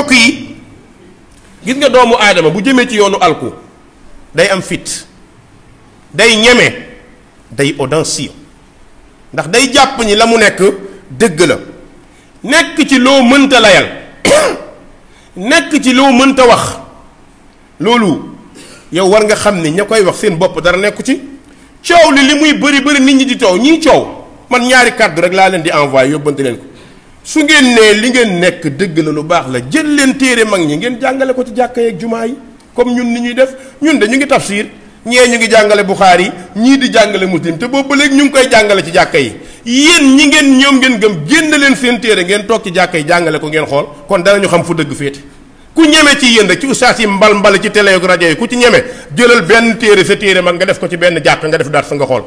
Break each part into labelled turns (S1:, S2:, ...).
S1: mbokk yi gis nga doomu aadama bu jëmee ci yoonu alku day am fit, day ñeme, day audacieux ndax day jàpp ni la mu nekk dëgg la, nekk ci loo mënta layal nekk ci loo mënta wax. loolu yow war nga xam ni ña koy wax seen bopp dara nekku ci. coow li muy bëri bëri nit ñi di coow ñii coow man ñaari kàddu rek laa leen di envoyé yóbbante leen ko. su ngeen nee li ngeen nekk dëgg la lu baax la, jël leen téere mag ñi ngeen jàngale ko ci jàkka yeeg jumaa yi comme ñun ni ñuy def. ñun de ñu ngi tafsir, ñee ñu ngi jàngale Buxaari, ñii di jàngale Muslim, te boobu ba léegi ñu ngi koy jàngale ci jàkka yi. yéen ñi ngeen ñoom ngeen gëm génn leen seen téere ngeen toog ci jàkka yi jàngale ko ngeen xool, kon danañu xam fu dëgg féete. ku ñeme ci yéen rek ci ustaas yi mbal ci télé ak rajo yi ku ci ñeme jëlal benn téere sa téere mag nga def ko ci benn jàkk nga def dars nga xool.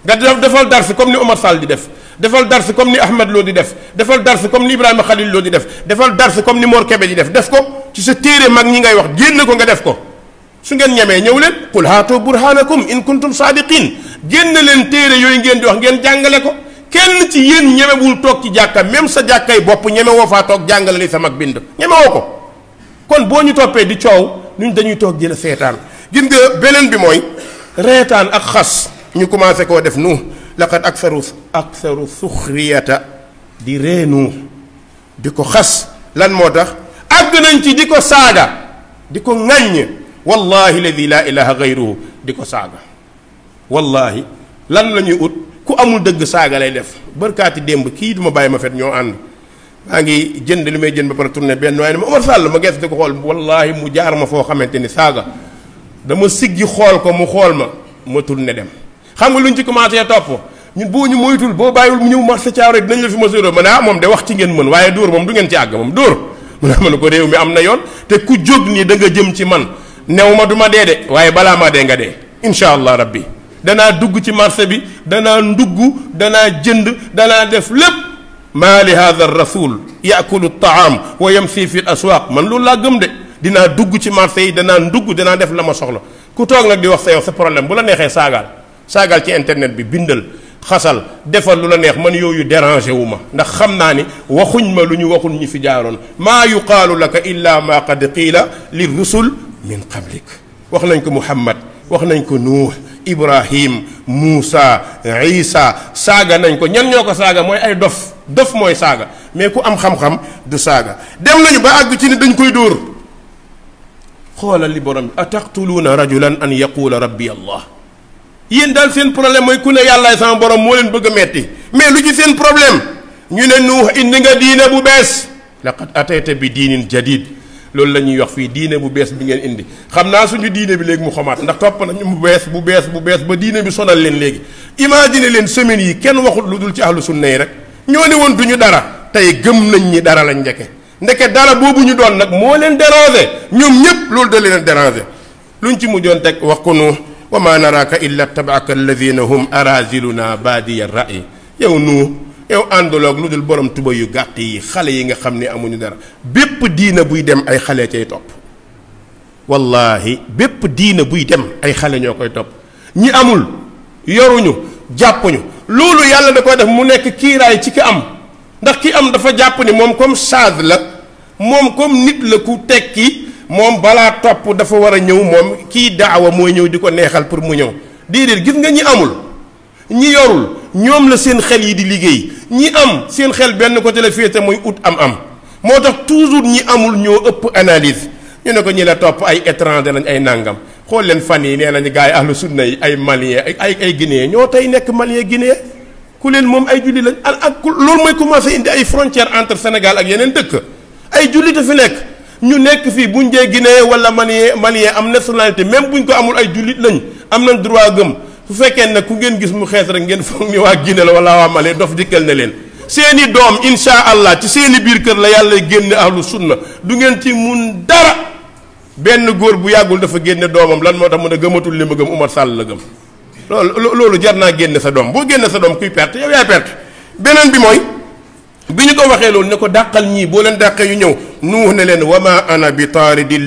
S1: nga defal dars comme ni Omar Sall di def, defal dars comme ni Ahmed Lo di def, defal dars comme ni Ibrahima Khalil Lo di def, defal dars comme ni Mor Kébé di def ko ci sa téere mag ñi ngay wax génn ko nga def ko. su ngeen ñemee ñëw leen qul haatu burhanakum in kuntum saadiqin, génn leen téere yooyu ngeen di wax ngeen jàngale ko. kenn ci yéen ñemewul toog ci jàkka, même sa jàkkay bopp ñeme woo faa toog jàngale li sa mag bind ñeme woo ko. kon boo ñu toppee di coow ñun dañuy toog di la seetaan. gis nga beneen bi mooy reetaan ak xas ñu commencé koo def nu laqad aksaru suxriyata di reenu di ko xas. lan moo tax àgg nañ ci di ko saaga, di ko ŋàññ. wallahi ladi laa ilaha gayruhu di ko saaga. wallahi lan la ñuy ut ku amul dëgg saaga lay def. barkaati démb kii duma bàyyi ma fet ñoo ànd, maa ngi jënd li may jënd ba pare tourné benn waaye ne ma Omar Sall ma gees di ko xool, wallahi mu jaar ma foo xamante ni saaga dama siggi xool ko mu xool ma tourné dem. xam nga luñ ci commencé topp ñun boo ñu moytul boo bàyyiwul mu ñëw marché Thiaroye dinañ la fi mesuré ma ne ah moom de wax ci ngeen mën waaye dóor moom du ngeen ci àgg moom dóor mu ne ma ne ko réew mi am na yoon te ku jóg nii da nga jëm ci man new ma du ma dee de waaye balaa maa dee nga dee incha allah rabbi. danaa dugg ci marché bi, danaa ndugg, danaa jënd, danaa def lépp. maa li hada rasul yaakulu taam wa yamsi fi l aswaq, man loolu laa gëm de. dinaa dugg ci marché yi, danaa ndugg, danaa def la ma soxla. ku toog nag di wax sa yow sa problème bu la neexee saagaal ci internet bi, bindal, xasal, defal lu la neex, man yooyu dérangé wu ma ndax xam naa ni waxuñ ma lu ñu waxul ñi fi jaaroon. maa yuqaalu laka illa ma qad qiila li rusul min qablik. wax nañ ko Muhammad, wax nañ ko Nuux, Ibrahim, Muusa, Isa, saaga nañ ko. ñan ñoo ko saaga mooy ay dof mooy saaga, mais ku am xam-xam du saaga. dem nañu ba àgg ci ni dañ koy dóor. xoolal li borom bi ataqtuluuna rajulan an yaqula rabbi allah. yéen daal seen problème mooy ku ne yàllaay sama borom moo leen bëgg a metti, mais lu ci seen problème ñu ne Nuux indi nga diine bu bees. laqad atayta bi diinin jadid, loolu la ñuy wax fii diine bu bees bi ngeen indi. xam naa suñu diine bi léegi mu xamaat ndax topp nañu bu bees ba diine bi sonal leen léegi. imagine leen semaines yi kenn waxut lu dul ci ahlu sunna yi rek ñoo ne woon duñu dara, tey gëm nañ ñi dara lañ ndeke dara boobu ñu doon nag moo leen déranger. ñoom ñëpp loolu da leen déranger. luñ ci mujjoon teg wax ko nu wa ma naraaka illa tabaaka alladina hum araziluna baadiya ra'i. yow yow ànduloog lu dul borom tuba yu gàtt yi, xale yi nga xam ne amuñu dara. bépp diina buy dem ay xale cay topp, wallahi bépp diina buy dem ay xale ñoo koy topp. ñi amul yoruñu jàppuñu, loolu yàlla da koy def mu nekk kiiraay ci ki am. ndax ki am dafa jàpp ni moom comme charge la, moom comme nit la ku tekki, moom balaa topp dafa war a ñëw, moom kii daawa mooy ñëw di ko neexal pour mu ñëw. déedéet, gis nga ñi amul ñi yorul ñoom la seen xel yi di liggéey. ñi am seen xel benn côté la féete mooy ut am moo tax toujours ñi amul ñoo ëpp analyse. ñu ne ko ñi la topp ay étranger lañ, ay nàngam. xool leen fan yi nee nañu gars yi ahlu sunna yi ay malien ay guinéen ñoo tey nekk malien guinéen. ku leen moom ay julli lañ ak loolu mooy commencé indi ay frontière entre Sénégal ak yeneen dëkk. ay jullit a fi nekk, ñu nekk fii buñ dee Guinée wala malien am nationalité, même buñ ko amul ay jullit lañ, am nañ droit gëm. su fekkee nag ku ngeen gis mu xees rek ngeen foog ni waa Guinée la wala waa Mali, dof dikkal na leen. seeni doom insha allah ci seeni biir kër la yàlla génne ahlu sunna, du ngeen ci mun dara. benn góor bu yàggul dafa génne doomam, lan moo tax mu ne gëmatul li ma gëm, Umar Sall la gëm. loolu jar naa génne sa doom. boo génne sa doom kuy perte yow yaay perte. beneen bi mooy bi ñu ko waxee loolu ne ko dàqal ñii, boo leen dàqee yu ñëw. Nuux ne leen wa ma ana bi taaridi